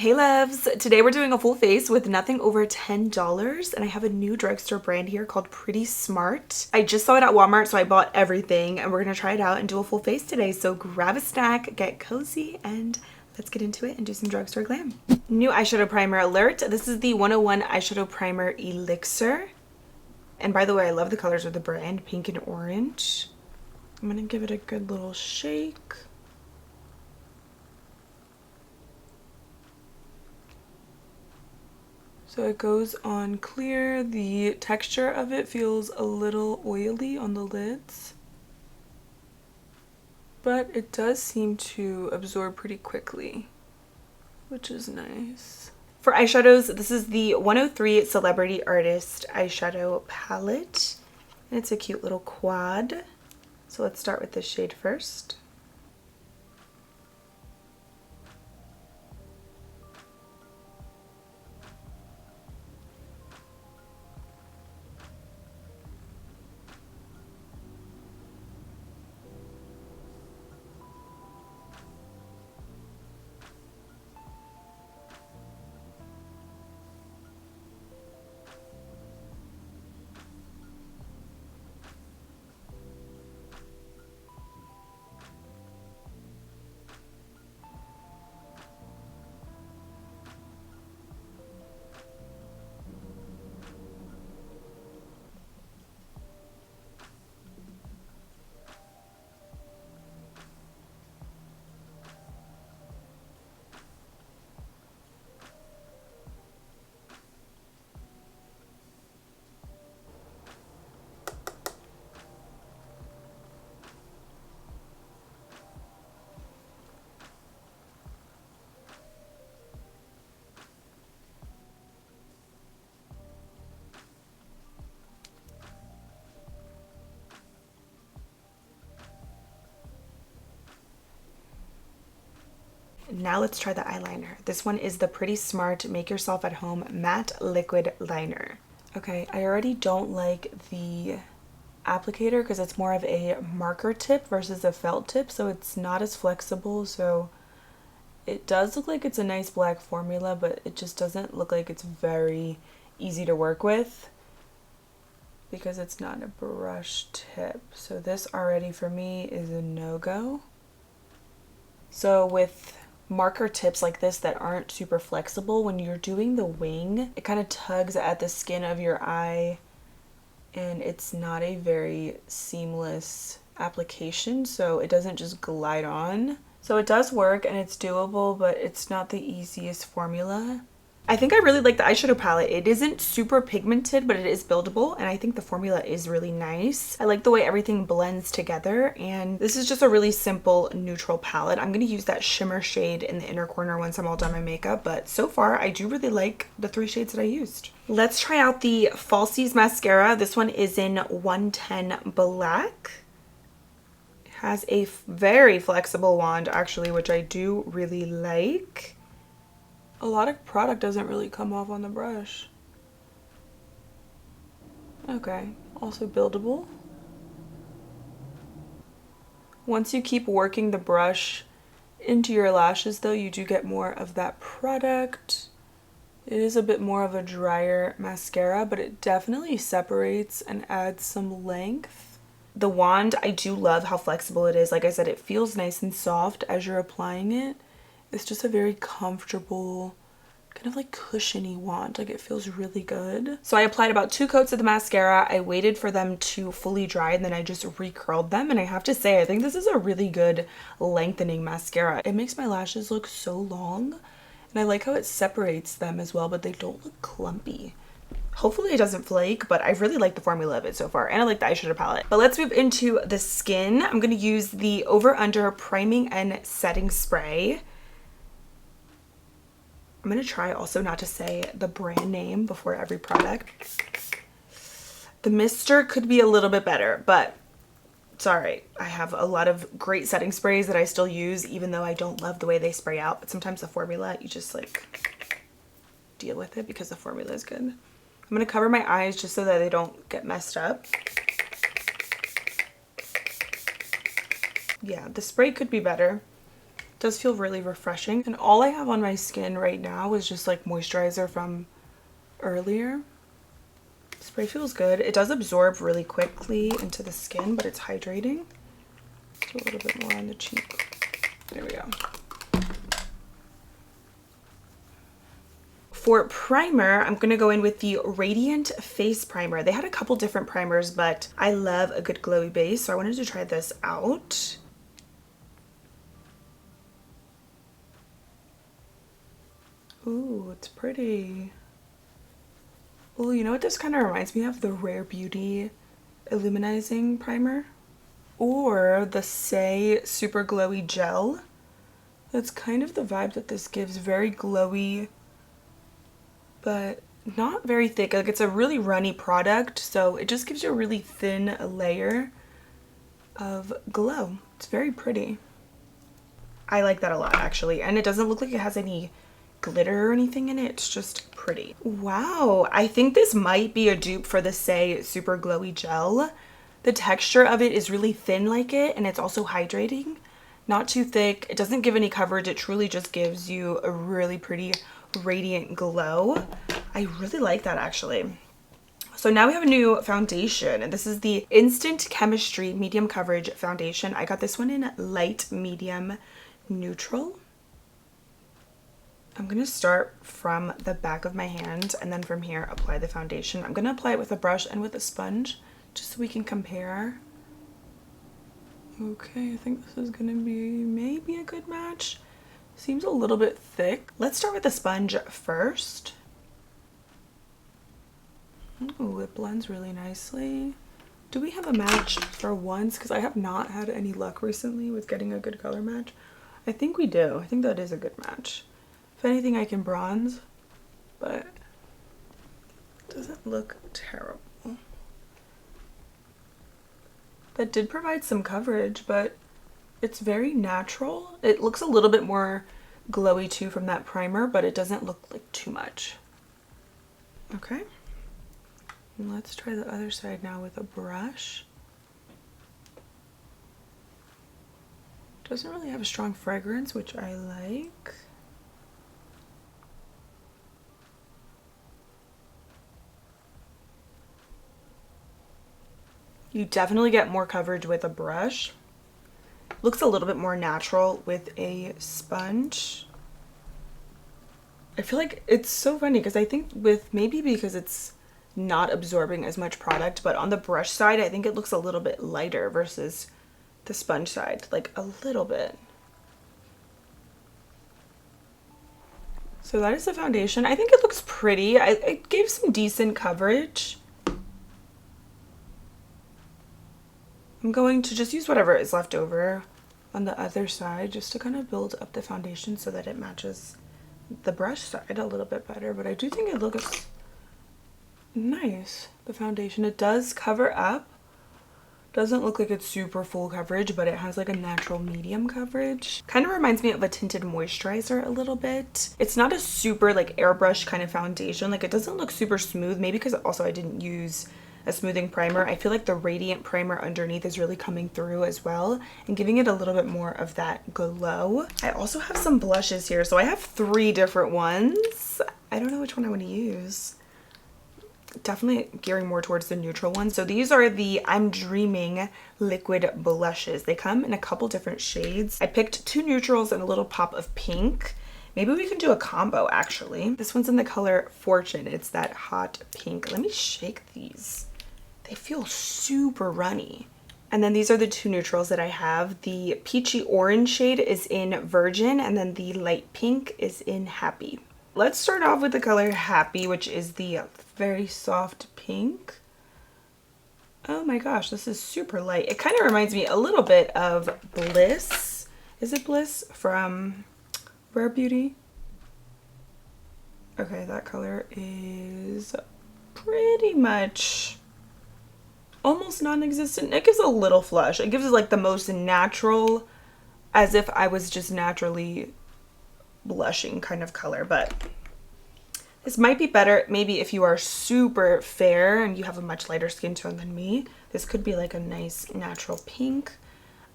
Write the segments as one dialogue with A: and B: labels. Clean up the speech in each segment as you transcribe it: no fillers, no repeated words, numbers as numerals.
A: Hey loves! Today we're doing a full face with nothing over $10 and I have a new drugstore brand here called Pretty Smart. I just saw it at Walmart, so I bought everything and we're gonna try it out and do a full face today. So grab a snack, get cozy, and let's get into it and do some drugstore glam. New eyeshadow primer alert. This is the 101 eyeshadow primer Elixir. And by the way, I love the colors of the brand, pink and orange. I'm gonna give it a good little shake. So it goes on clear. The texture of it feels a little oily on the lids, but it does seem to absorb pretty quickly, which is nice. For eyeshadows, this is the 103 Celebrity Artist Eyeshadow Palette, and it's a cute little quad. So let's start with this shade first. Now let's try the eyeliner. This one is the Pretty Smart Make Yourself at Home Matte Liquid Liner. Okay, I already don't like the applicator because it's more of a marker tip versus a felt tip, so it's not as flexible. So it does look like it's a nice black formula, but it just doesn't look like it's very easy to work with because it's not a brush tip. So this already for me is a no-go. So with marker tips like this that aren't super flexible, when you're doing the wing, it kind of tugs at the skin of your eye and it's not a very seamless application, so it doesn't just glide on. So it does work and it's doable, but it's not the easiest formula. I think I really like the eyeshadow palette. It isn't super pigmented, but it is buildable, and I think the formula is really nice. I like the way everything blends together, and this is just a really simple neutral palette. I'm going to use that shimmer shade in the inner corner once I'm all done my makeup, but so far I do really like the 3 shades that I used. Let's try out the Falsies mascara. This one is in 110 Black. It has a very flexible wand actually, which I do really like. A lot of product doesn't really come off on the brush. Okay, also buildable. Once you keep working the brush into your lashes though, you do get more of that product. It is a bit more of a drier mascara, but it definitely separates and adds some length. The wand, I do love how flexible it is. Like I said, it feels nice and soft as you're applying it. It's just a very comfortable, kind of like cushiony wand. Like it feels really good. So I applied about 2 coats of the mascara. I waited for them to fully dry and then I just recurled them. And I have to say, I think this is a really good lengthening mascara. It makes my lashes look so long. And I like how it separates them as well, but they don't look clumpy. Hopefully it doesn't flake, but I really like the formula of it so far, and I like the eyeshadow palette. But let's move into the skin. I'm going to use the Over Under Priming and Setting Spray. I'm going to try also not to say the brand name before every product. The mister could be a little bit better, but it's all right. I have a lot of great setting sprays that I still use, even though I don't love the way they spray out. But sometimes the formula, you just like deal with it because the formula is good. I'm going to cover my eyes just so that they don't get messed up. Yeah, the spray could be better. does feel really refreshing. And all I have on my skin right now is just like moisturizer from earlier. Spray feels good. It does absorb really quickly into the skin, but it's hydrating. So a little bit more on the cheek. There we go. For primer, I'm going to go in with the Radiant Face Primer. They had a couple different primers, but I love a good glowy base, so I wanted to try this out. Ooh, it's pretty. Ooh, you know what this kind of reminds me of? The Rare Beauty Illuminizing Primer. Or the Say Super Glowy Gel. That's kind of the vibe that this gives. Very glowy, but not very thick. Like, it's a really runny product, so it just gives you a really thin layer of glow. It's very pretty. I like that a lot, actually. And it doesn't look like it has any glitter or anything in it. It's just pretty. Wow, I think this might be a dupe for the Say Super Glowy Gel. The texture of it is really thin like it, and it's also hydrating. Not too thick. It doesn't give any coverage. It truly just gives you a really pretty radiant glow. I really like that, actually. So now we have a new foundation, and this is the Instant Chemistry Medium Coverage Foundation. I got this one in light, medium, neutral. I'm gonna start from the back of my hand, and then from here apply the foundation. I'm gonna apply it with a brush and with a sponge, just so we can compare. Okay, I think this is gonna be maybe a good match. Seems a little bit thick. Let's start with the sponge first. Ooh, it blends really nicely. Do we have a match for once? Because I have not had any luck recently with getting a good color match. I think we do. I think that is a good match. If anything, I can bronze, but it doesn't look terrible. That did provide some coverage, but it's very natural. It looks a little bit more glowy too from that primer, but it doesn't look like too much. Okay. And let's try the other side now with a brush. Doesn't really have a strong fragrance, which I like. You definitely get more coverage with a brush. Looks a little bit more natural with a sponge. I feel like it's so funny because I think with, maybe because it's not absorbing as much product, but on the brush side, I think it looks a little bit lighter versus the sponge side, like a little bit. So that is the foundation. I think it looks pretty. It gave some decent coverage. I'm going to just use whatever is left over on the other side just to kind of build up the foundation so that it matches the brush side a little bit better. But I do think it looks nice, the foundation. It does cover up. Doesn't look like it's super full coverage, but it has like a natural medium coverage. Kind of reminds me of a tinted moisturizer a little bit. It's not a super like airbrush kind of foundation. Like, it doesn't look super smooth, maybe because also I didn't use a smoothing primer. I feel like the Radiant primer underneath is really coming through as well and giving it a little bit more of that glow. I also have some blushes here. So I have 3 different ones. I don't know which one I want to use. Definitely gearing more towards the neutral one. So these are the I'm Dreaming liquid blushes. They come in a couple different shades. I picked 2 neutrals and a little pop of pink. Maybe we can do a combo, actually. This one's in the color Fortune. It's that hot pink. Let me shake these. They feel super runny. And then these are the 2 neutrals that I have. The peachy orange shade is in Virgin, and then the light pink is in Happy. Let's start off with the color Happy, which is the very soft pink. Oh my gosh, this is super light. It kind of reminds me a little bit of Bliss. Is it Bliss from Rare Beauty? Okay, that color is pretty much almost non-existent. It gives a little flush. It gives it like the most natural, as if I was just naturally blushing kind of color. But this might be better maybe if you are super fair and you have a much lighter skin tone than me. This could be like a nice natural pink.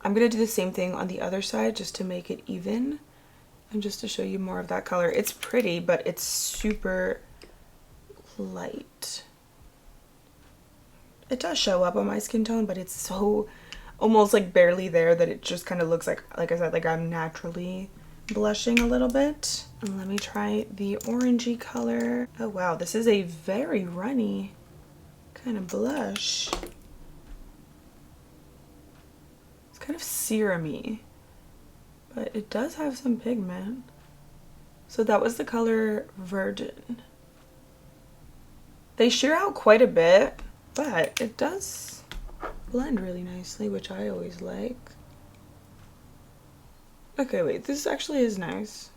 A: I'm gonna do the same thing on the other side just to make it even and just to show you more of that color. It's pretty, but it's super light. It does show up on my skin tone, but it's so almost like barely there that it just kind of looks like I said, like I'm naturally blushing a little bit. And let me try the orangey color. Oh wow, this is a very runny kind of blush. It's kind of serumy, but it does have some pigment. So that was the color Virgin. They sheer out quite a bit, but it does blend really nicely, which I always like. Okay, wait, this actually is nice.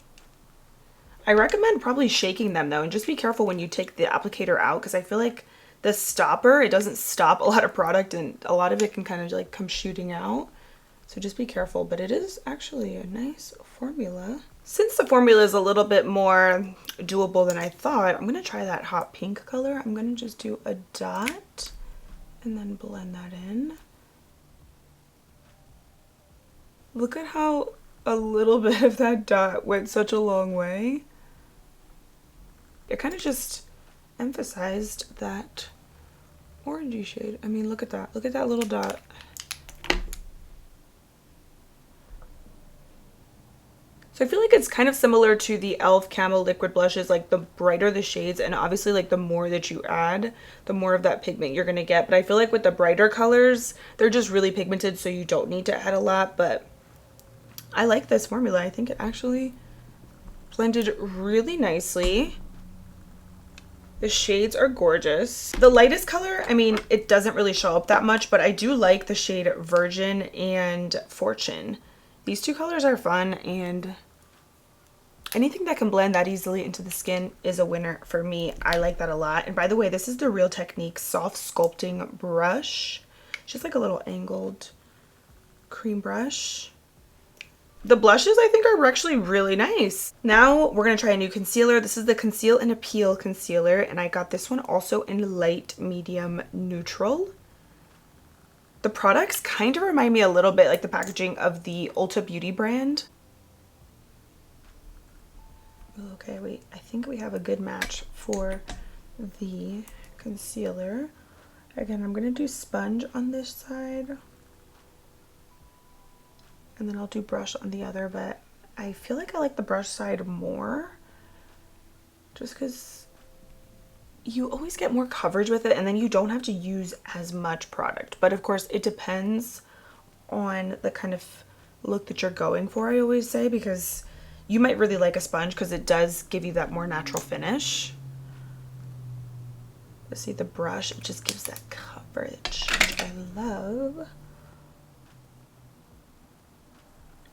A: I recommend probably shaking them though, and just be careful when you take the applicator out, because I feel like the stopper, it doesn't stop a lot of product and a lot of it can kind of like come shooting out. So just be careful, but it is actually a nice formula. Since the formula is a little bit more doable than I thought, I'm gonna try that hot pink color. I'm gonna just do a dot and then blend that in. Look at how a little bit of that dot went such a long way. It kind of just emphasized that orangey shade. I mean, look at that. Look at that little dot. So I feel like it's kind of similar to the e.l.f. Camo liquid blushes, like the brighter the shades and obviously like the more that you add, the more of that pigment you're gonna get. But I feel like with the brighter colors, they're just really pigmented, so you don't need to add a lot. But I like this formula. I think it actually blended really nicely. The shades are gorgeous. The lightest color, I mean, it doesn't really show up that much, but I do like the shade Virgin and Fortune. These two colors are fun, and anything that can blend that easily into the skin is a winner for me. I like that a lot. And by the way, this is the Real Technique Soft Sculpting Brush. It's just like a little angled cream brush. The blushes I think are actually really nice. Now we're going to try a new concealer. This is the Conceal and Appeal Concealer, and I got this one also in light, medium, neutral. The products kind of remind me a little bit like the packaging of the Ulta Beauty brand. Okay, wait, I think we have a good match for the concealer. Again, I'm going to do sponge on this side. And then I'll do brush on the other, but I feel like I like the brush side more just because you always get more coverage with it and then you don't have to use as much product. But of course, it depends on the kind of look that you're going for, I always say, because you might really like a sponge because it does give you that more natural finish. But see, the brush, it just gives that coverage, which I love.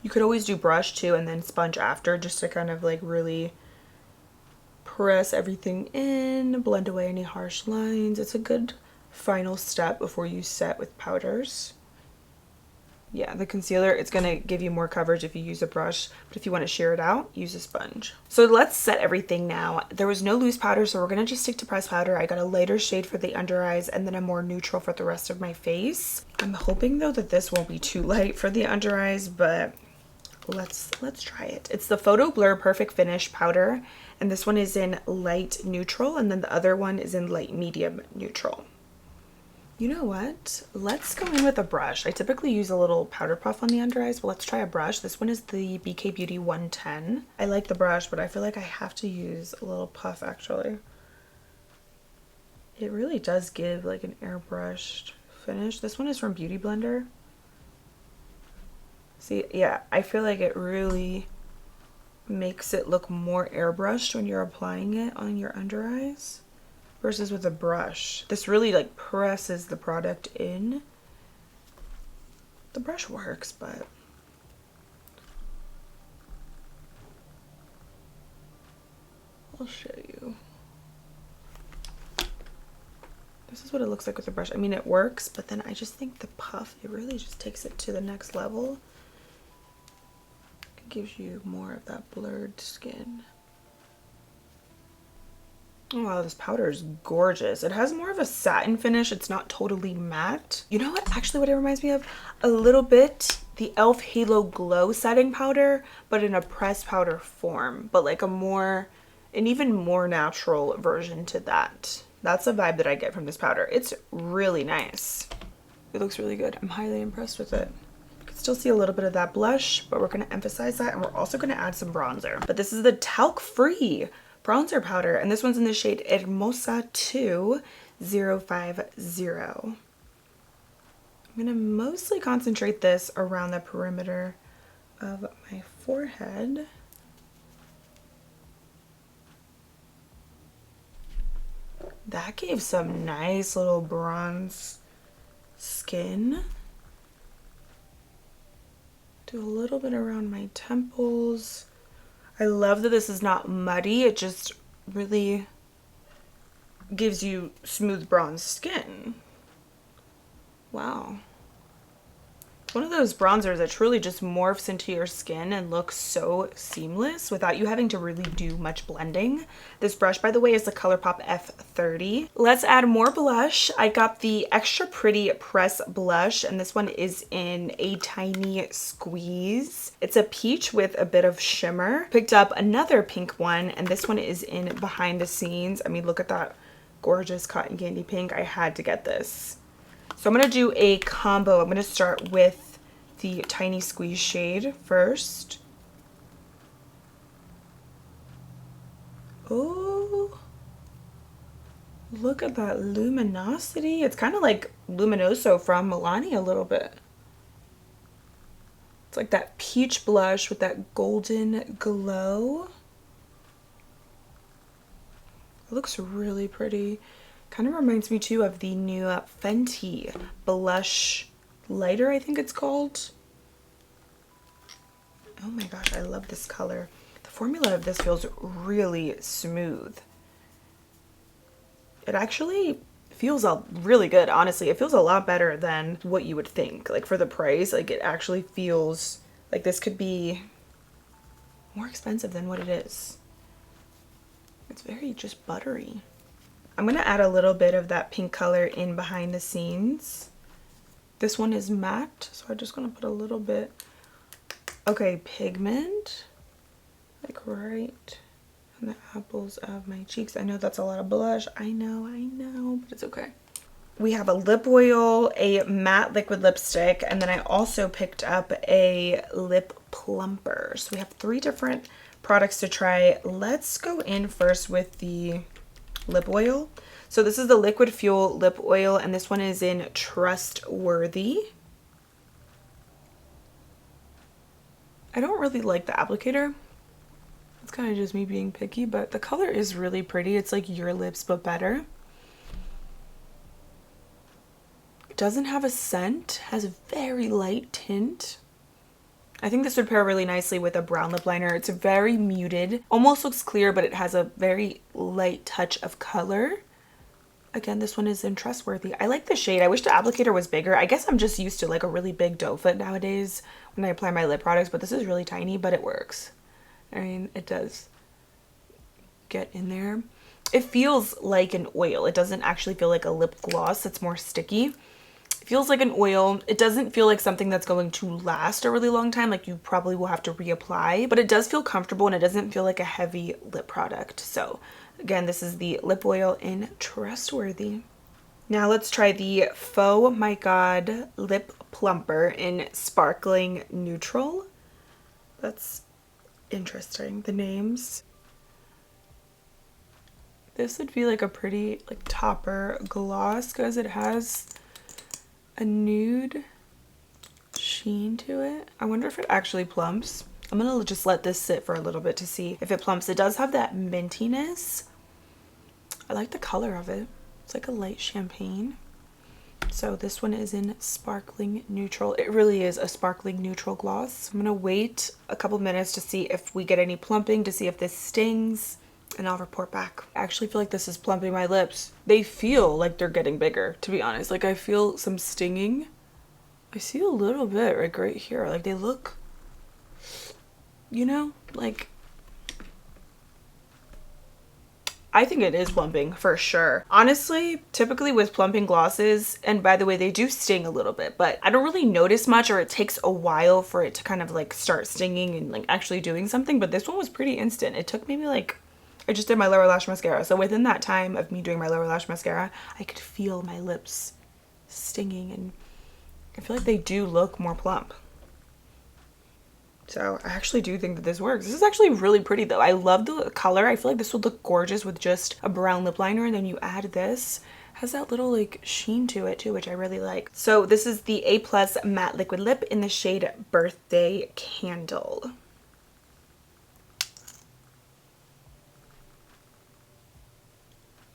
A: You could always do brush too and then sponge after just to kind of like really press everything in, blend away any harsh lines. It's a good final step before you set with powders. Yeah, the concealer, it's going to give you more coverage if you use a brush, but if you want to sheer it out, use a sponge. So let's set everything now. There was no loose powder, so we're going to just stick to pressed powder. I got a lighter shade for the under eyes and then a more neutral for the rest of my face. I'm hoping though that this won't be too light for the under eyes, but let's try it. It's the Photo Blur Perfect Finish powder, and this one is in light neutral, and then the other one is in light medium neutral. You know what? Let's go in with a brush. I typically use a little powder puff on the under eyes, but let's try a brush. This one is the BK Beauty 110. I like the brush, but I feel like I have to use a little puff actually. It really does give like an airbrushed finish. This one is from Beauty Blender. See, yeah, I feel like it really makes it look more airbrushed when you're applying it on your under eyes versus with a brush. This really like presses the product in. The brush works, but I'll show you. This is what it looks like with the brush. I mean, it works, but then I just think the puff, it really just takes it to the next level. Gives you more of that blurred skin. Oh wow, this powder is gorgeous. It has more of a satin finish. It's not totally matte. You know what? Actually, what it reminds me of a little bit, the e.l.f. Halo Glow setting powder, but in a pressed powder form, but like an even more natural version to that. That's the vibe that I get from this powder. It's really nice. It looks really good. I'm highly impressed with it. You can still see a little bit of that blush, but we're going to emphasize that, and we're also going to add some bronzer. But this is the talc-free bronzer powder, and this one's in the shade Hermosa 2050. I'm going to mostly concentrate this around the perimeter of my forehead. That gave some nice little bronze skin. Do a little bit around my temples. I love that this is not muddy. It just really gives you smooth bronze skin. Wow. It's one of those bronzers that truly just morphs into your skin and looks so seamless without you having to really do much blending. This brush, by the way, is the ColourPop F30. Let's add more blush. I got the Extra Pretty Press Blush, and this one is in a tiny squeeze. It's a peach with a bit of shimmer. Picked up another pink one, and this one is in Behind the Scenes. I mean, look at that gorgeous cotton candy pink. I had to get this. So I'm going to do a combo. I'm going to start with the tiny squeeze shade first. Oh, look at that luminosity. It's kind of like Luminoso from Milani a little bit. It's like that peach blush with that golden glow. It looks really pretty. Kind of reminds me too of the new Fenty blush lighter, I think it's called. Oh my gosh, I love this color. The formula of this feels really smooth. It actually feels really good, honestly. It feels a lot better than what you would think. Like for the price, like it actually feels like this could be more expensive than what it is. It's very just buttery. I'm going to add a little bit of that pink color in Behind the Scenes. This one is matte, so I'm just going to put a little bit. Okay, pigment, like right in the apples of my cheeks. I know that's a lot of blush. I know, but it's okay. We have a lip oil, a matte liquid lipstick, and then I also picked up a lip plumper. So we have 3 different products to try. Let's go in first with the lip oil. So this is the Liquid Fuel lip oil, and this one is in Trustworthy. I don't really like the applicator. It's kind of just me being picky, but the color is really pretty. It's like Your Lips but better. It doesn't have a scent, has a very light tint. I think this would pair really nicely with a brown lip liner. It's very muted, almost looks clear, but it has a very light touch of color. Again, this one is in Trustworthy. I like the shade. I wish the applicator was bigger. I guess I'm just used to like a really big doe foot nowadays when I apply my lip products, but this is really tiny, but it works. I mean, it does get in there. It feels like an oil. It doesn't actually feel like a lip gloss. It's more sticky. It feels like an oil. It doesn't feel like something that's going to last a really long time. Like you probably will have to reapply, but it does feel comfortable and it doesn't feel like a heavy lip product. So again, this is the lip oil in Trustworthy. Now let's try the Faux My God Lip Plumper in Sparkling Neutral. That's interesting, the names. This would be like a pretty like topper gloss because it has a nude sheen to it. I wonder if it actually plumps. I'm gonna just let this sit for a little bit to see if it plumps. It does have that mintiness. I like the color of it. It's like a light champagne. So this one is in Sparkling Neutral. It really is a sparkling neutral gloss. I'm gonna wait a couple minutes to see if we get any plumping, to see if this stings, and I'll report back. I actually feel like this is plumping my lips. They feel like they're getting bigger, to be honest. Like I feel some stinging. I see a little bit like right here. Like they look, you know, like I think it is plumping for sure. Honestly, typically with plumping glosses, and by the way, they do sting a little bit, but I don't really notice much, or it takes a while for it to kind of like start stinging and like actually doing something. But this one was pretty instant. It took maybe like, I just did my lower lash mascara. So within that time of me doing my lower lash mascara, I could feel my lips stinging, and I feel like they do look more plump. So I actually do think that this works. This is actually really pretty though. I love the color. I feel like this would look gorgeous with just a brown lip liner, and then you add this. Has that little like sheen to it too, which I really like. So this is the A+ Matte Liquid Lip in the shade Birthday Candle.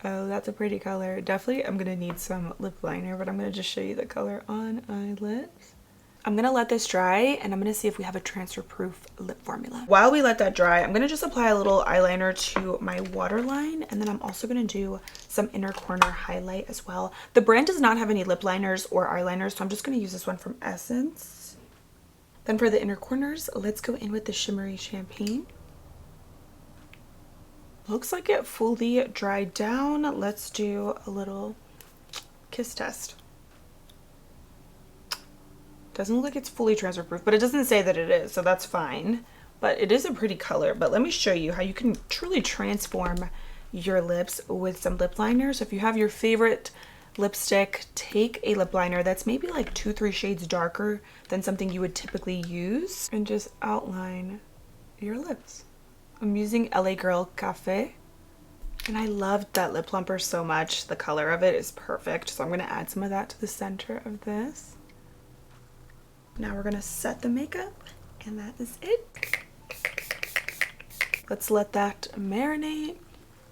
A: Oh, that's a pretty color. Definitely I'm gonna need some lip liner, but I'm gonna just show you the color on eyelids. I'm gonna let this dry, and I'm gonna see if we have a transfer proof lip formula. While we let that dry, I'm gonna just apply a little eyeliner to my waterline, and then I'm also gonna do some inner corner highlight as well. The brand does not have any lip liners or eyeliners, so I'm just gonna use this one from Essence. Then for the inner corners, let's go in with the shimmery champagne. Looks like it fully dried down. Let's do a little kiss test. Doesn't look like it's fully transfer proof, but it doesn't say that it is, so that's fine. But it is a pretty color. But let me show you how you can truly transform your lips with some lip liner. So if you have your favorite lipstick, take a lip liner that's maybe like 2-3 shades darker than something you would typically use, and just outline your lips. I'm using LA Girl Cafe, and I loved that lip plumper so much. The color of it is perfect, so I'm going to add some of that to the center of this. Now we're gonna set the makeup, and that is it. Let's let that marinate.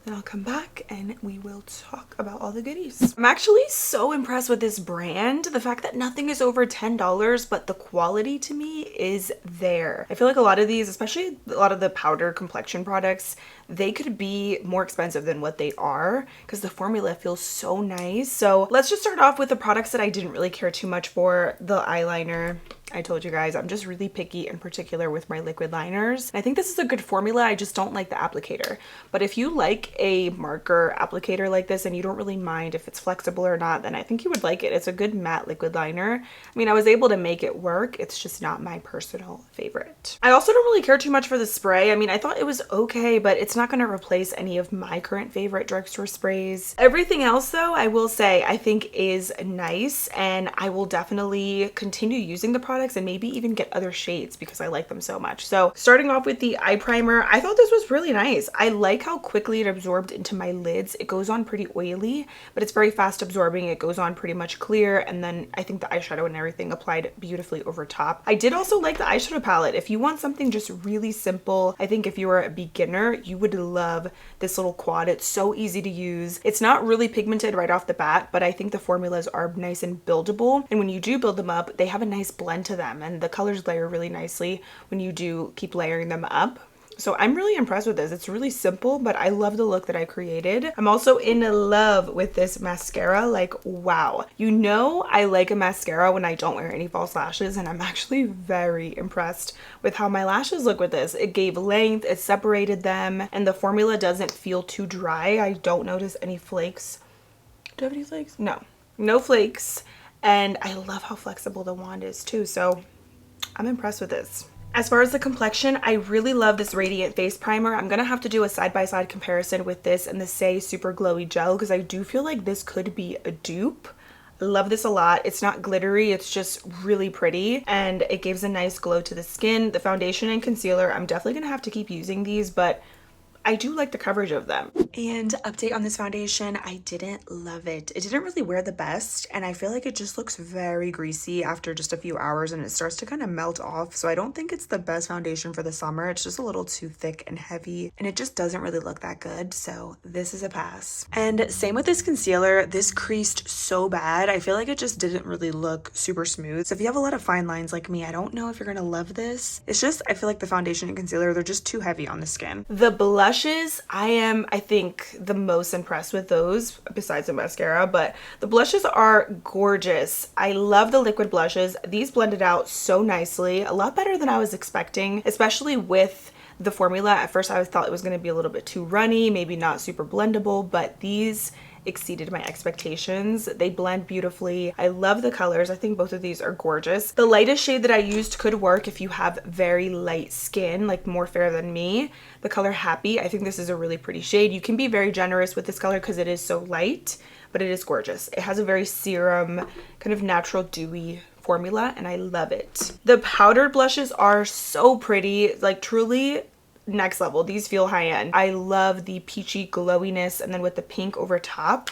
A: Then I'll come back and we will talk about all the goodies. I'm actually so impressed with this brand. The fact that nothing is over $10, but the quality to me is there. I feel like a lot of these, especially a lot of the powder complexion products, they could be more expensive than what they are because the formula feels so nice. So let's just start off with the products that I didn't really care too much for. The eyeliner. I told you guys, I'm just really picky in particular with my liquid liners. I think this is a good formula. I just don't like the applicator. But if you like a marker applicator like this and you don't really mind if it's flexible or not, then I think you would like it. It's a good matte liquid liner. I mean, I was able to make it work. It's just not my personal favorite. I also don't really care too much for the spray. I mean, I thought it was okay, but it's not going to replace any of my current favorite drugstore sprays. Everything else though, I will say, I think is nice, and I will definitely continue using the product and maybe even get other shades because I like them so much. So starting off with the eye primer, I thought this was really nice. I like how quickly it absorbed into my lids. It goes on pretty oily, but it's very fast absorbing. It goes on pretty much clear, and then I think the eyeshadow and everything applied beautifully over top. I did also like the eyeshadow palette. If you want something just really simple, I think if you are a beginner, you would love this little quad. It's so easy to use. It's not really pigmented right off the bat, but I think the formulas are nice and buildable, and when you do build them up, they have a nice blend to them, and the colors layer really nicely when you do keep layering them up. So I'm really impressed with this. It's really simple, but I love the look that I created. I'm also in love with this mascara. Like, wow. You know I like a mascara when I don't wear any false lashes, and I'm actually very impressed with how my lashes look with this. It gave length, it separated them, and the formula doesn't feel too dry. I don't notice any flakes. Do I have any flakes? No. No flakes. And I love how flexible the wand is too, so I'm impressed with this. As far as the complexion, I really love this Radiant Face Primer. I'm gonna have to do a side-by-side comparison with this and the Say Super Glowy Gel because I do feel like this could be a dupe. I love this a lot. It's not glittery, it's just really pretty, and it gives a nice glow to the skin. The foundation and concealer, I'm definitely gonna have to keep using these, but I do like the coverage of them. And update on this foundation, I didn't love it. It didn't really wear the best, and I feel like it just looks very greasy after just a few hours, and it starts to kind of melt off. So I don't think it's the best foundation for the summer. It's just a little too thick and heavy, and it just doesn't really look that good. So this is a pass. And same with this concealer. This creased so bad. I feel like it just didn't really look super smooth. So if you have a lot of fine lines like me, I don't know if you're gonna love this. It's just, I feel like the foundation and concealer, they're just too heavy on the skin. The blushes, I am, I think, the most impressed with those besides the mascara, but the blushes are gorgeous. I love the liquid blushes. These blended out so nicely, a lot better than I was expecting, especially with the formula. At first I thought it was going to be a little bit too runny, maybe not super blendable, but these exceeded my expectations. They blend beautifully. I love the colors. I think both of these are gorgeous. The lightest shade that I used could work if you have very light skin, like more fair than me. The color Happy, I think this is a really pretty shade. You can be very generous with this color because it is so light, but it is gorgeous. It has a very serum, kind of natural dewy formula, and I love it. The powdered blushes are so pretty, like truly next level. These feel high end. I love the peachy glowiness, and then with the pink over top,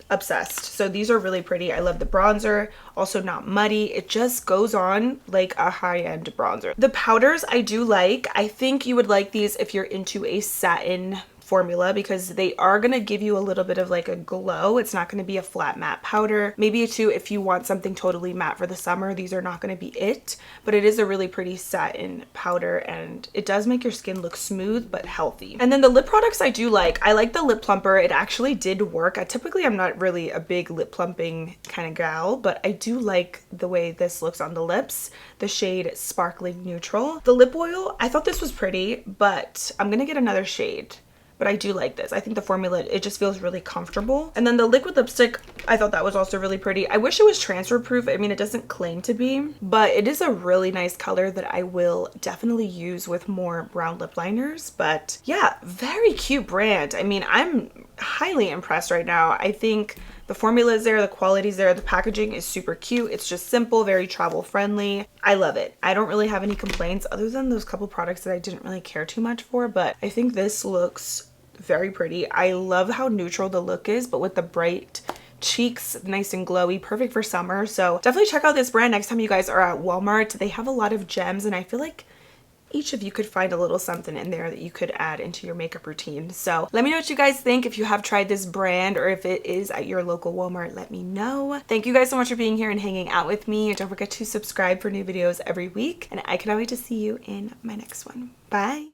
A: obsessed. So these are really pretty. I love the bronzer, also not muddy. It just goes on like a high-end bronzer. The powders I do like. I think you would like these if you're into a satin formula because they are going to give you a little bit of like a glow. It's not going to be a flat matte powder. Maybe too, if you want something totally matte for the summer, these are not going to be it, but it is a really pretty satin powder and it does make your skin look smooth but healthy. And then the lip products I do like. I like the lip plumper. It actually did work. Typically I'm not really a big lip plumping kind of gal, but I do like the way this looks on the lips. The shade Sparkling Neutral. The lip oil, I thought this was pretty, but I'm gonna get another shade. But I do like this. I think the formula, it just feels really comfortable. And then the liquid lipstick, I thought that was also really pretty. I wish it was transfer proof. I mean, it doesn't claim to be, but it is a really nice color that I will definitely use with more brown lip liners. But yeah, very cute brand. I mean, I'm highly impressed right now. I think the formula is there, the quality is there, the packaging is super cute. It's just simple, very travel friendly. I love it. I don't really have any complaints other than those couple products that I didn't really care too much for, but I think this looks very pretty. I love how neutral the look is, but with the bright cheeks, nice and glowy, perfect for summer. So definitely check out this brand next time you guys are at Walmart. They have a lot of gems and I feel like each of you could find a little something in there that you could add into your makeup routine. So let me know what you guys think. If you have tried this brand or if it is at your local Walmart, let me know. Thank you guys so much for being here and hanging out with me. Don't forget to subscribe for new videos every week, and I cannot wait to see you in my next one. Bye.